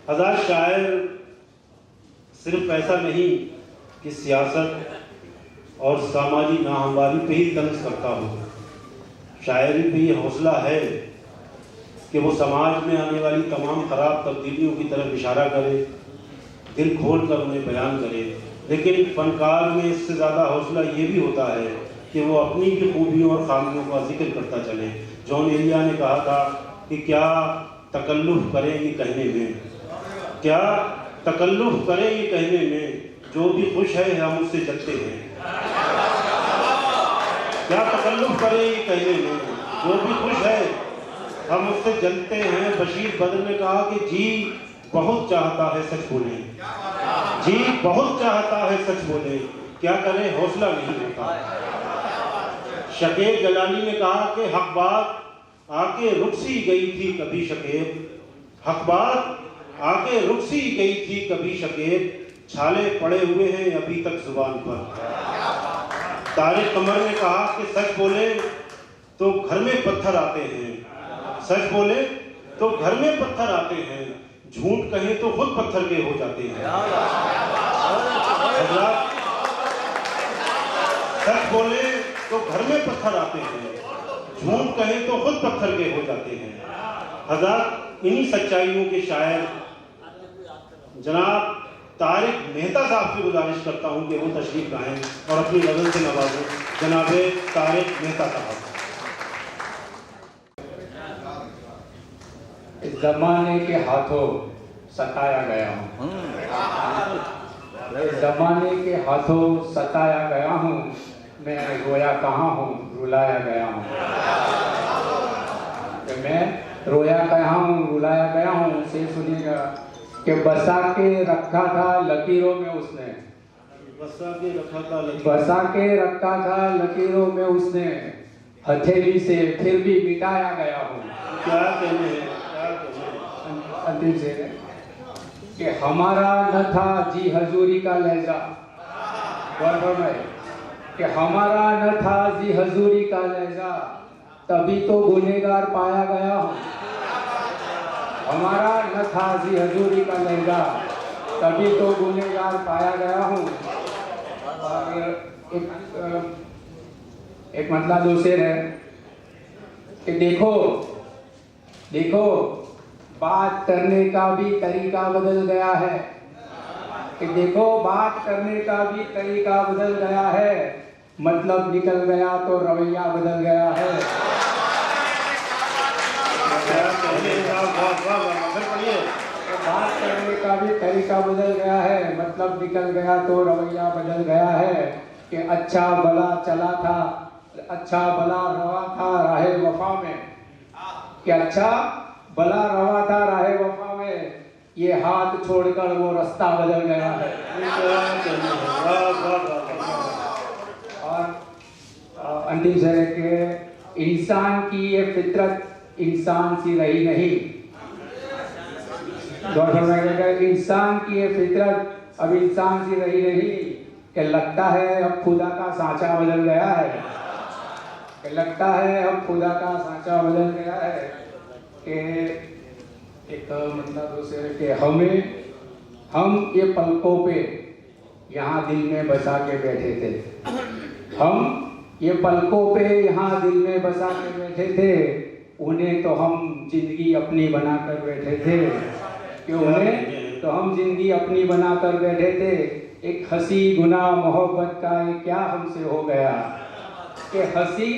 हज़ार शायर सिर्फ ऐसा नहीं कि सियासत और सामाजिक नाहमवारी पे ही तंज करता हो, शायरी पे ये हौसला है कि वो समाज में आने वाली तमाम ख़राब तब्दीलियों की तरफ इशारा करे, दिल खोल कर उन्हें बयान करे। लेकिन फनकार में इससे ज़्यादा हौसला ये भी होता है कि वो अपनी भी खूबियों और खामियों का जिक्र करता चले। जॉन एलिया ने कहा था कि क्या तकल्लुफ़ करें ये कहने में, क्या तकल्लुफ़ करें ये कहने में, जो भी खुश है हम उससे जलते हैं। क्या तकल्लुफ़ करें ये कहने में, जो भी खुश है हम उससे जलते हैं। बशीर बद्र ने कहा कि जी बहुत चाहता है सच बोले, जी बहुत चाहता है सच बोले, क्या करें हौसला नहीं होता। शकीब जलाली ने कहा कि हक बात आके रुक सी गई थी कभी शकीब, हक बात आके रुक सी गई थी कभी शकीब, छाले पड़े हुए हैं अभी तक जुबान पर। तारिक कमर ने कहा कि सच बोले तो घर में पत्थर आते हैं, सच बोले तो घर में पत्थर आते हैं, झूठ कहें तो खुद पत्थर के हो जाते हैं। सच बोले तो घर में पत्थर आते हैं, झूठ कहें तो खुद पत्थर के हो जाते हैं। हज़रत इन्हीं सच्चाइयों के शायर जनाब तारिक मेहता साहब से गुजारिश करता हूं कि वो तशरीफ लाएं और अपनी गज़ल से नवाजें। जनाबे तारिक मेहता साहब। इस ज़माने के हाथों सताया गया हूँ, इस ज़माने के हाथों सताया गया हूँ, मैं रोया कहाँ हूँ रुलाया गया हूँ। मैं रोया कहाँ हूँ रुलाया गया हूँ से सुनिएगा कि बसा के रखा था लकीरों में उसने, बसा के रखा था लकीरों में उसने, हथेली से फिर भी मिटाया गया हूँ। क्या कहने हैं, क्या कहने हैं। अंतिम से कि हमारा न था जी हजूरी का लहजा, कि हमारा न था जी हजूरी का लहजा, तभी तो गुनहगार पाया गया हूँ। हमारा न था जी हजूरी का लहजा, तभी तो गुनहगार पाया गया हूँ। और एक मतलब दो शेर है कि देखो देखो बात करने का भी तरीका बदल गया है, कि देखो बात करने का भी तरीका बदल गया है, मतलब निकल गया तो रवैया बदल गया है। बात करने का भी तरीका बदल गया है, मतलब निकल गया तो रवैया बदल गया है। कि अच्छा भला चला था, अच्छा भला रवा था राहे वफा में, कि अच्छा भला रवा था राहे वफा में, ये हाथ छोड़कर वो रास्ता बदल गया है। और अंतिम से कि इंसान की ये फितरत इंसान सी रही नहीं, इंसान की ये फितरत अब इंसान सी रही नहीं, कि लगता है अब खुदा का सांचा बदल गया है, कि लगता है अब खुदा का सांचा बदल गया है। कि एक मतलब दूसरे के हम ये पलकों पे यहाँ दिल में बसा के बैठे थे, हम ये पलकों पे यहाँ दिल में बसा के बैठे थे, उन्हें तो हम जिंदगी अपनी बना कर बैठे थे, कि उन्हें तो हम जिंदगी अपनी बना कर बैठे थे। एक हंसी गुनाह मोहब्बत का ये क्या हमसे हो गया, कि हंसी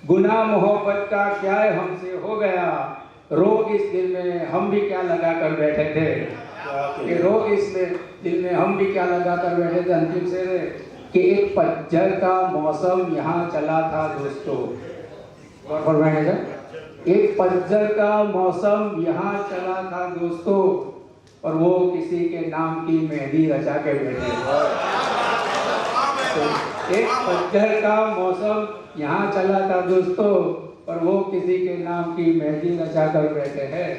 गुनाह मोहब्बत का क्या हमसे हो गया, रोग इस दिल में हम भी क्या लगा कर बैठे थे, कि रोग इस दिल में हम भी क्या लगा कर बैठे थे। अंतिम से कि एक पतझड़ का मौसम यहाँ चला था दोस्तों, और फरमाइएगा, एक पतझड़ का मौसम यहाँ चला था दोस्तों, और वो किसी के नाम की मेहंदी रचा के बैठे। तो एक पतझड़ का मौसम यहाँ चला था दोस्तों, और वो किसी के नाम की मेहंदी रचा कर बैठे हैं।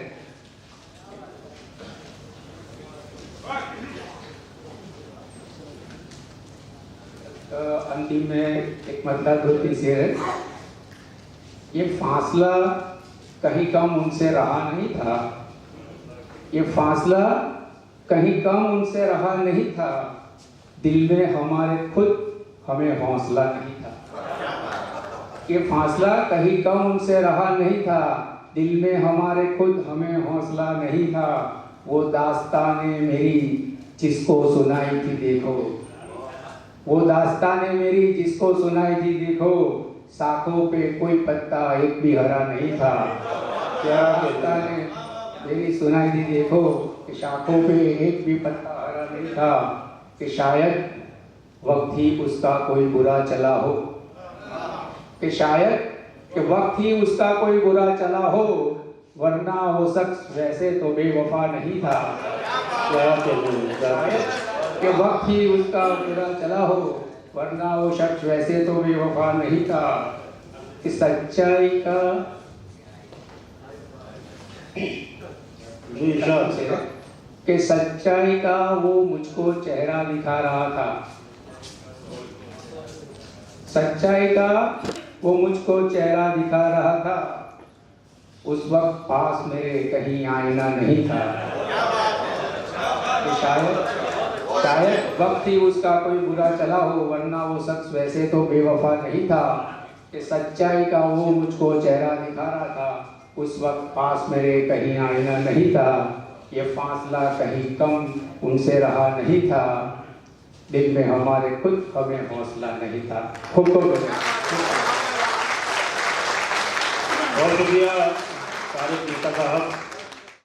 तो अंतिम में एक मतलब दो तीन शेर है। ये फासला कहीं कम उनसे रहा नहीं था, ये फासला कहीं कम उनसे रहा नहीं था, दिल में हमारे खुद हमें हौसला नहीं था। ये फासला कहीं कम उनसे रहा नहीं था, दिल में हमारे खुद हमें हौसला नहीं था। वो दास्ताने मेरी जिसको सुनाई थी देखो, वो दास्ताने मेरी जिसको सुनाई थी देखो, शाखों पे कोई पत्ता एक भी हरा नहीं था। क्या दास्ताने मेरी सुनाई थी देखो कि शाखों पे एक भी पत्ता हरा नहीं था। कि शायद वक्त ही उसका कोई बुरा चला हो, कि शायद कि वक्त ही उसका कोई बुरा चला हो, वरना वो शख्स वैसे तो बेवफा नहीं था। शायद कि वक्त ही उसका बुरा चला हो, वरना वो शख्स वैसे तो बेवफा नहीं था। कि सच्चाई का कि सच्चाई का वो मुझको चेहरा दिखा रहा था, सच्चाई का वो मुझको चेहरा दिखा रहा था। उस वक्त पास मेरे कहीं आईना नहीं था। कि शायद वक्त ही उसका कोई बुरा चला हो, वरना वो शख्स वैसे तो बेवफा नहीं था। कि सच्चाई का वो मुझको चेहरा दिखा रहा था, उस वक्त पास मेरे कहीं आईना नहीं था। ये फासला कहीं कम उनसे रहा नहीं था, दिल में हमारे खुद हमें हौसला नहीं था। खूब बहुत शुक्रिया तारिक नेता साहब।